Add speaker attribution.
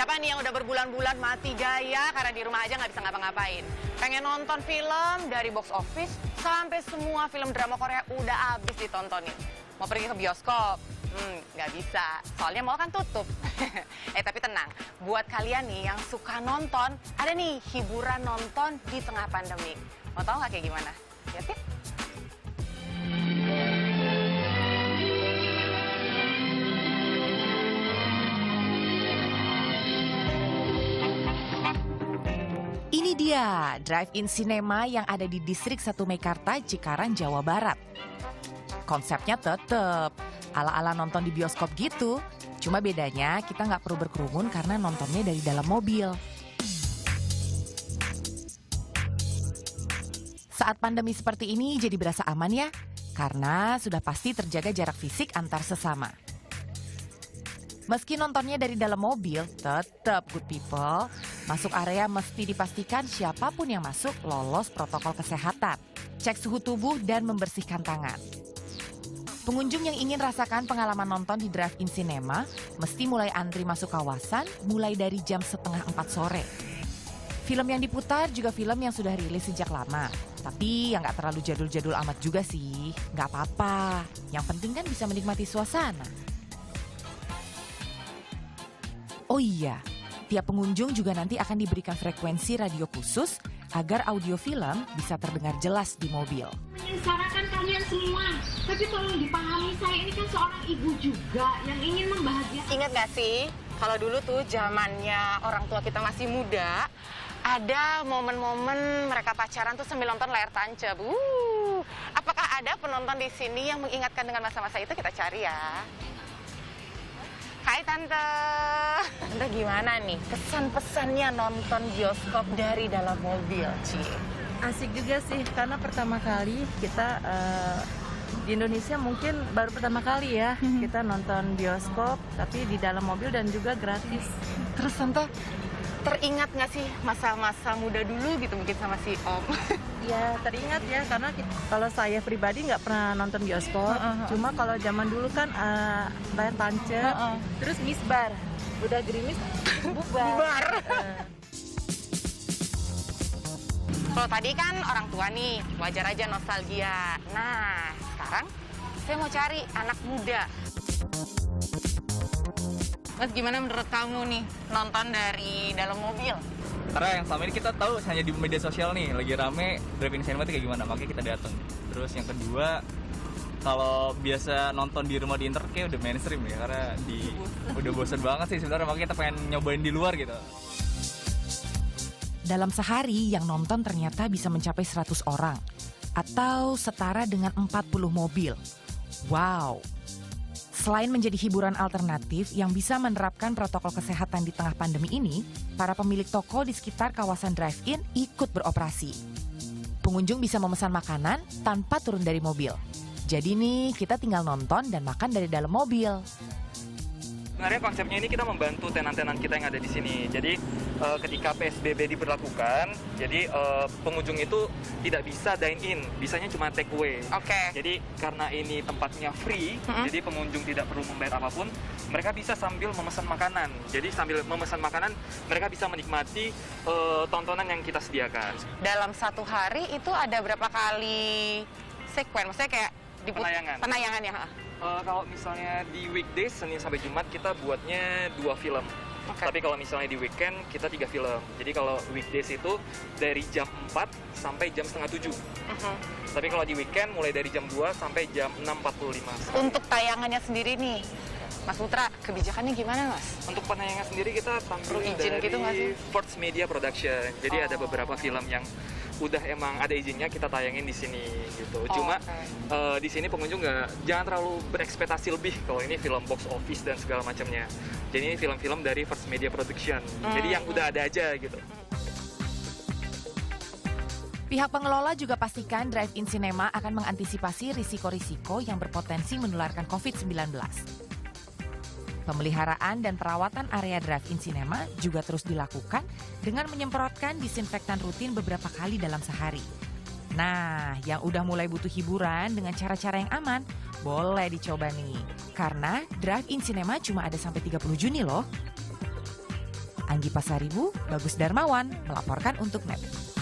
Speaker 1: Siapa nih yang udah berbulan-bulan mati gaya karena di rumah aja nggak bisa ngapa-ngapain? Pengen nonton film dari box office sampai semua film drama Korea udah habis ditontonin. Mau pergi ke bioskop? Nggak bisa, soalnya mall kan tutup. Tapi tenang, buat kalian nih yang suka nonton, ada nih hiburan nonton di tengah pandemi. Mau tahu nggak kayak gimana? Lihat yuk. Ini dia, drive-in cinema yang ada di Distrik 1 Meikarta, Cikarang, Jawa Barat. Konsepnya tetep ala-ala nonton di bioskop gitu. Cuma bedanya kita nggak perlu berkerumun karena nontonnya dari dalam mobil. Saat pandemi seperti ini jadi berasa aman ya, karena sudah pasti terjaga jarak fisik antar sesama. Meski nontonnya dari dalam mobil, tetap good people. Masuk area mesti dipastikan siapapun yang masuk lolos protokol kesehatan. Cek suhu tubuh dan membersihkan tangan. Pengunjung yang ingin rasakan pengalaman nonton di drive-in cinema mesti mulai antri masuk kawasan mulai dari jam 3:30 sore. Film yang diputar juga film yang sudah rilis sejak lama. Tapi yang nggak terlalu jadul-jadul amat juga sih. Nggak apa-apa. Yang penting kan bisa menikmati suasana. Oh iya, tiap pengunjung juga nanti akan diberikan frekuensi radio khusus agar audio film bisa terdengar jelas di mobil.
Speaker 2: Menyengsarakan kalian semua, tapi tolong dipahami, saya ini kan seorang ibu juga yang ingin membahagiakan.
Speaker 1: Ingat gak sih, kalau dulu tuh zamannya orang tua kita masih muda, ada momen-momen mereka pacaran tuh sambil nonton layar tancap. Apakah ada penonton di sini yang mengingatkan dengan masa-masa itu? Kita cari ya. Hai Tante. Tante gimana nih kesan-pesannya nonton bioskop dari dalam mobil, Ci?
Speaker 3: Asik juga sih, karena pertama kali kita di Indonesia mungkin baru pertama kali ya kita nonton bioskop, tapi di dalam mobil dan juga gratis.
Speaker 1: Terus Tante, teringat nggak sih masa-masa muda dulu gitu mungkin sama si Om?
Speaker 3: Ya teringat ya, karena kalau saya pribadi nggak pernah nonton bioskop, cuma kalau zaman dulu kan layar tancap, terus misbar, udah gerimis bubar.
Speaker 1: Kalau tadi kan orang tua nih, wajar aja nostalgia. Nah, sekarang saya mau cari anak muda. Mas, gimana menurut kamu nih nonton dari dalam mobil?
Speaker 4: Karena yang selama ini kita tahu hanya di media sosial nih, lagi rame drive-in cinema itu kayak gimana, makanya kita datang. Terus yang kedua, kalau biasa nonton di rumah di internet kayak udah mainstream ya, karena udah bosen banget sih sebenarnya, makanya kita pengen nyobain di luar gitu.
Speaker 1: Dalam sehari yang nonton ternyata bisa mencapai 100 orang atau setara dengan 40 mobil. Wow! Selain menjadi hiburan alternatif yang bisa menerapkan protokol kesehatan di tengah pandemi ini, para pemilik toko di sekitar kawasan drive-in ikut beroperasi. Pengunjung bisa memesan makanan tanpa turun dari mobil. Jadi nih, kita tinggal nonton dan makan dari dalam mobil.
Speaker 4: Sebenarnya konsepnya ini kita membantu tenan-tenan kita yang ada di sini. Jadi ketika PSBB diberlakukan, jadi pengunjung itu tidak bisa dine in, bisanya cuma take away.
Speaker 1: Oke.
Speaker 4: Jadi karena ini tempatnya free, jadi pengunjung tidak perlu membayar apapun, mereka bisa sambil memesan makanan. Jadi sambil memesan makanan, mereka bisa menikmati tontonan yang kita sediakan.
Speaker 1: Dalam satu hari itu ada berapa kali sekuen? Maksudnya kayak penayangan ya?
Speaker 4: Kalau misalnya di weekdays, Senin sampai Jumat, kita buatnya 2 film.
Speaker 1: Okay.
Speaker 4: Tapi kalau misalnya di weekend, kita 3 film. Jadi kalau weekdays itu dari jam 4 sampai jam 6:30. Tapi kalau di weekend, mulai dari jam 2 sampai jam 6:45.
Speaker 1: Untuk tayangannya sendiri nih, Mas Putra, kebijakannya gimana Mas?
Speaker 4: Untuk penayangan sendiri kita tampil
Speaker 1: izin
Speaker 4: dari
Speaker 1: gitu nggak sih?
Speaker 4: First Media Production. Jadi ada beberapa film yang udah emang ada izinnya kita tayangin di sini gitu. Cuma di sini pengunjung jangan terlalu berekspektasi lebih kalau ini film box office dan segala macamnya. Jadi ini film-film dari First Media Production. Jadi yang udah ada aja gitu.
Speaker 1: Pihak pengelola juga pastikan drive-in cinema akan mengantisipasi risiko-risiko yang berpotensi menularkan COVID-19. Pemeliharaan dan perawatan area drive-in cinema juga terus dilakukan dengan menyemprotkan disinfektan rutin beberapa kali dalam sehari. Nah, yang udah mulai butuh hiburan dengan cara-cara yang aman, boleh dicoba nih. Karena drive-in cinema cuma ada sampai 30 Juni loh. Anggi Pasaribu, Bagus Darmawan melaporkan untuk NET.